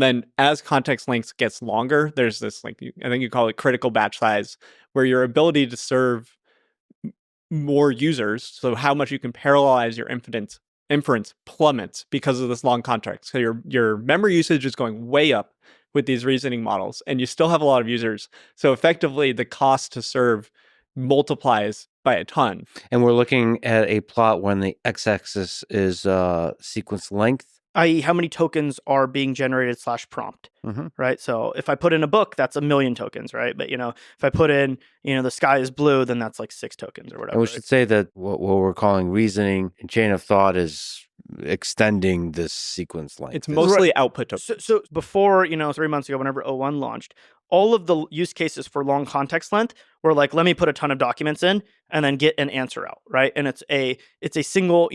And then as context length gets longer, there's this, like, I think you call it critical batch size, where your ability to serve more users, so how much you can parallelize your inference plummets because of this long context. So your memory usage is going way up with these reasoning models, and you still have a lot of users. So effectively, the cost to serve multiplies by a ton. And we're looking at a plot when the x-axis is sequence length, i.e. how many tokens are being generated /prompt, right? So if I put in a book, that's 1 million tokens, right? But, if I put in, the sky is blue, then that's like 6 tokens or whatever. And we should say that what we're calling reasoning and chain of thought is extending this sequence length. It's mostly output tokens. So before, 3 months ago, whenever O1 launched, all of the use cases for long context length were like, let me put a ton of documents in and then get an answer out, right? And it's a single,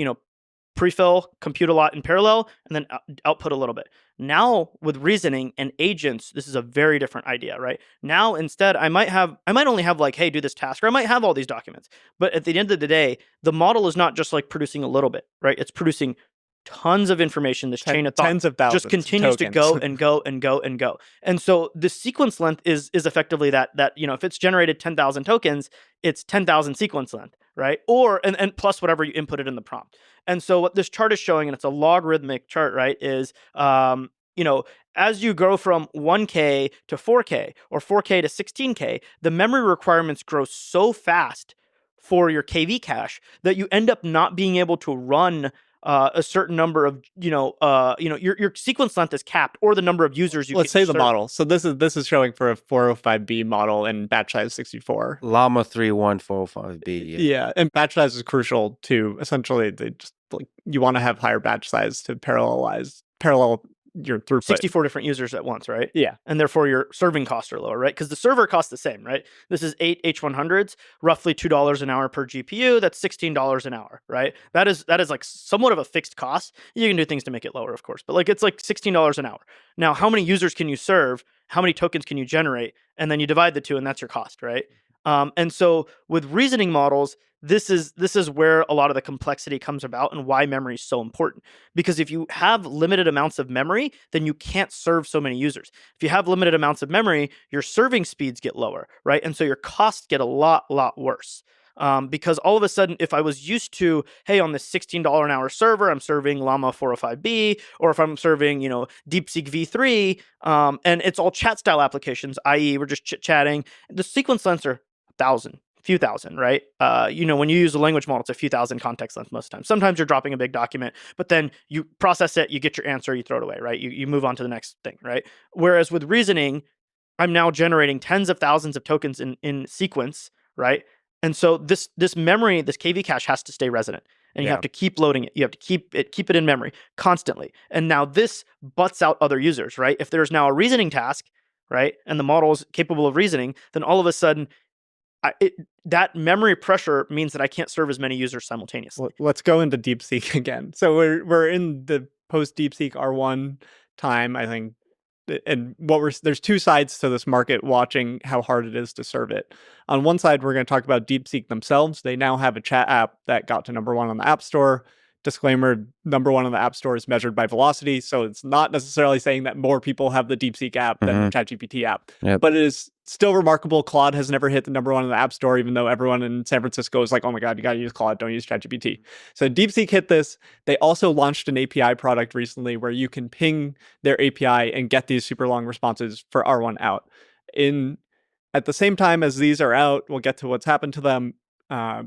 prefill, compute a lot in parallel, and then output a little bit. Now with reasoning and agents, this is a very different idea, right? Now instead, I might only have like, hey, do this task, or I might have all these documents. But at the end of the day, the model is not just like producing a little bit, right? It's producing tons of information. This chain of thought tens of thousands just continues to go and go and go and go. And so the sequence length is effectively that if it's generated 10,000 tokens, it's 10,000 sequence length, right? Or and plus whatever you inputted in the prompt. And so what this chart is showing, and it's a logarithmic chart, right, is as you grow from 1K to 4K or 4K to 16K, the memory requirements grow so fast for your KV cache that you end up not being able to run a certain number of, your sequence length is capped, or the number of users you Let's say can the serve. model. So this is showing for a 405B model and batch size 64. Llama 31405B. Yeah, and batch size is crucial to essentially you want to have higher batch size to parallel your throughput. 64 different users at once, right? Yeah. And therefore your serving costs are lower, right? Because the server costs the same, right? This is 8 H100s, roughly $2 an hour per GPU. That's $16 an hour, right? That is like somewhat of a fixed cost. You can do things to make it lower, of course, but like it's like $16 an hour. Now, how many users can you serve? How many tokens can you generate? And then you divide the two, and that's your cost, right? And so with reasoning models, this is where a lot of the complexity comes about, and why memory is so important. Because if you have limited amounts of memory, then you can't serve so many users. If you have limited amounts of memory, your serving speeds get lower, right? And so your costs get a lot worse. Because all of a sudden, if I was used to, hey, on this $16 an hour server, I'm serving Llama 405B, or if I'm serving, DeepSeek V3, and it's all chat style applications, i.e. we're just chit-chatting, the sequence lengths are 1,000, few thousand, right? When you use a language model, it's a few thousand context length most of the time. Sometimes you're dropping a big document, but then you process it, you get your answer, you throw it away, right? You move on to the next thing, right? Whereas with reasoning, I'm now generating tens of thousands of tokens in sequence, right? And so this memory, this KV cache has to stay resident, and you have to keep loading it. You have to keep it in memory constantly. And now this butts out other users, right? If there's now a reasoning task, right, and the model is capable of reasoning, then all of a sudden, that memory pressure means that I can't serve as many users simultaneously. Let's go into DeepSeek again. So we're in the post DeepSeek R1 time, I think. And there's two sides to this market, watching how hard it is to serve it. On one side, we're going to talk about DeepSeek themselves. They now have a chat app that got to number 1 on the App Store. Disclaimer, number 1 on the App Store is measured by velocity, so it's not necessarily saying that more people have the DeepSeek app than the ChatGPT app. Yep. But it is still remarkable. Claude has never hit the number 1 on the App Store, even though everyone in San Francisco is like, oh my God, you got to use Claude, don't use ChatGPT. So DeepSeek hit this. They also launched an API product recently where you can ping their API and get these super long responses for R1 out. At the same time as these are out, we'll get to what's happened to them.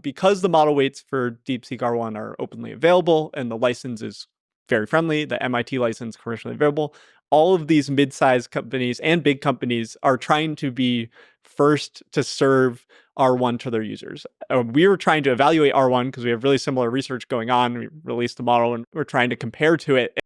Because the model weights for DeepSeek R1 are openly available and the license is very friendly, the MIT license commercially available, all of these mid-sized companies and big companies are trying to be first to serve R1 to their users. We were trying to evaluate R1 because we have really similar research going on. We released the model and we're trying to compare to it.